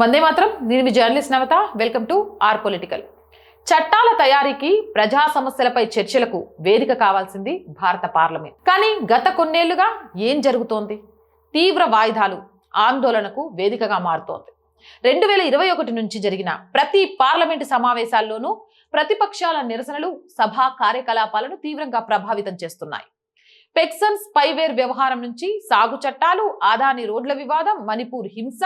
వందే మాత్రం. నేను మీ journalist Navata. Welcome to R political. చట్టాల తయారీకి, ప్రజా సమస్యలపై చర్చలకు వేదిక కావాల్సింది భారత పార్లమెంట్. కానీ గత కొన్నేళ్లుగా ఏం జరుగుతోంది? తీవ్ర వాయిదాలు ఆందోళనకు వేదికగా మారుతోంది. 2021 నుంచి జరిగిన ప్రతి పార్లమెంటు సమావేశాల్లోనూ ప్రతిపక్షాల నిరసనలు సభా కార్యకలాపాలను తీవ్రంగా ప్రభావితం చేస్తున్నాయి. పెక్సన్ స్పైవేర్ వ్యవహారం నుంచి సాగు చట్టాలు, అదాని రోడ్ల వివాదం, మణిపూర్ హింస,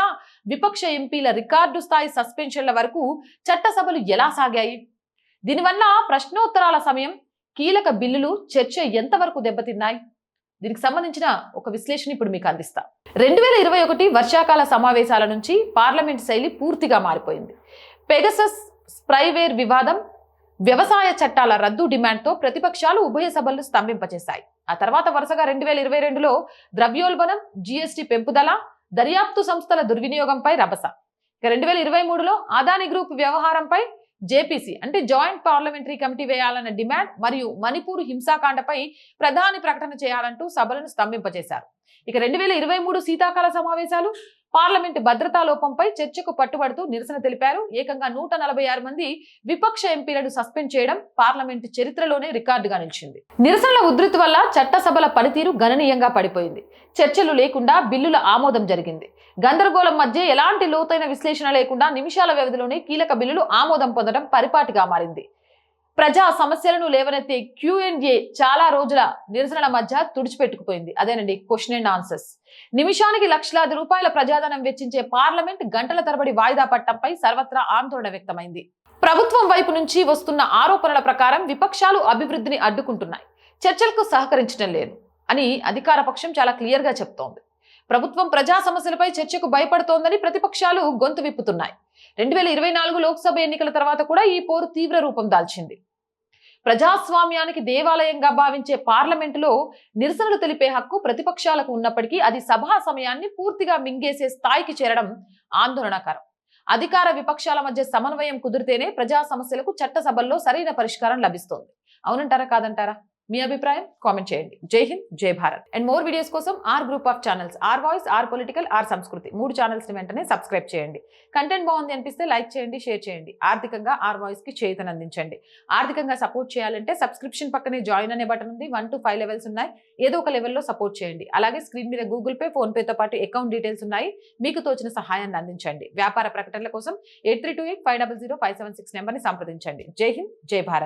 విపక్ష ఎంపీల రికార్డు స్థాయి సస్పెన్షన్ల వరకు చట్టసభలు ఎలా సాగాయి? దీనివల్ల ప్రశ్నోత్తరాల సమయం, కీలక బిల్లులు చర్చ ఎంతవరకు దెబ్బతిన్నాయి? దీనికి సంబంధించిన ఒక విశ్లేషణ ఇప్పుడు మీకు అందిస్తా. 2021 వర్షాకాల సమావేశాల నుంచి పార్లమెంట్ శైలి పూర్తిగా మారిపోయింది. పెగసస్ స్పైవేర్ వివాదం, వ్యవసాయ చట్టాల రద్దు డిమాండ్తో ప్రతిపక్షాలు ఉభయ సభలను స్తంభింపచేశాయి. ఆ తర్వాత వరుసగా 2022లో ద్రవ్యోల్బణం, జీఎస్టీ పెంపుదల, దర్యాప్తు సంస్థల దుర్వినియోగంపై రభస. 2023లో అదాని గ్రూప్ వ్యవహారంపై జేపీసీ అంటే జాయింట్ పార్లమెంటరీ కమిటీ వేయాలన్న డిమాండ్ మరియు మణిపూర్ హింసాకాండపై ప్రధాని ప్రకటన చేయాలంటూ సభలను స్తంభింపచేశారు. ఇక 2023 శీతాకాల సమావేశాలు పార్లమెంటు భద్రతా లోపంపై చర్చకు పట్టుబడుతూ నిరసన తెలిపారు. ఏకంగా 146 మంది విపక్ష ఎంపీలను సస్పెండ్ చేయడం పార్లమెంటు చరిత్రలోనే రికార్డుగా నిలిచింది. నిరసనల ఉధృతి వల్ల చట్టసభల పనితీరు గణనీయంగా పడిపోయింది. చర్చలు లేకుండా బిల్లుల ఆమోదం జరిగింది. గందరగోళం మధ్య ఎలాంటి లోతైన విశ్లేషణ లేకుండా నిమిషాల వ్యవధిలోనే కీలక బిల్లులు ఆమోదం పొందడం పరిపాటిగా మారింది. ప్రజా సమస్యలను లేవనెత్తే Q&A చాలా రోజుల నిరసనల మధ్య తుడిచిపెట్టుకుపోయింది. అదేనండి క్వశ్చన్ అండ్ ఆన్సర్స్. నిమిషానికి లక్షలాది రూపాయల ప్రజాధనం వెచ్చించే పార్లమెంట్ గంటల తరబడి వాయిదా పట్టంపై సర్వత్రా ఆందోళన వ్యక్తమైంది. ప్రభుత్వం వైపు నుంచి వస్తున్న ఆరోపణల ప్రకారం విపక్షాలు అభివృద్ధిని అడ్డుకుంటున్నాయి, చర్చలకు సహకరించడం లేదు అని అధికార పక్షం చాలా క్లియర్ గా చెప్తోంది. ప్రభుత్వం ప్రజా సమస్యలపై చర్చకు భయపడుతోందని ప్రతిపక్షాలు గొంతు విప్పుతున్నాయి. 2024 లోక్సభ ఎన్నికల తర్వాత కూడా ఈ పోరు తీవ్ర రూపం దాల్చింది. ప్రజాస్వామ్యానికి దేవాలయంగా భావించే పార్లమెంటులో నిరసనలు తెలిపే హక్కు ప్రతిపక్షాలకు ఉన్నప్పటికీ అది సభా సమయాన్ని పూర్తిగా మింగేసే స్థాయికి చేరడం ఆందోళనకరం. అధికార విపక్షాల మధ్య సమన్వయం కుదిరితేనే ప్రజా సమస్యలకు చట్టసభల్లో సరైన పరిష్కారం లభిస్తోంది. అవునంటారా కాదంటారా? మీ అభిప్రాయం కామెంట్ చేయండి. Jai Hind, Jai Bharat. And more videos కోసం our group of channels, our voice, our political, our Sanskriti 3 channels ని వెంటనే సబ్స్క్రైబ్ చేయండి. కంటెంట్ బాగుంది అనిపిస్తే లైక్ చేయండి, షేర్ చేయండి. ఆర్థికంగా ఆర్ వాయిస్ కి చేయూతను అందించండి. ఆర్థికంగా సపోర్ట్ చేయాలంటే సబ్స్క్రిప్షన్ పక్కనే జాయిన్ అనే బటన్ ఉంది. 1 to 5 లెవెల్స్ ఉన్నాయి. ఏదో ఒక లెవెల్లో సపోర్ట్ చేయండి. అలాగే స్క్రీన్ మీద గూగుల్ పే, ఫోన్ పేతో పాటు అకౌంట్ డీటెయిల్స్ ఉన్నాయి. మీకు తోచిన సహాయాన్ని అందించండి. వ్యాపార ప్రకటనల కోసం 8328500576 నెంబర్ని సంప్రదించండి. జై హింద్, జై భారత్.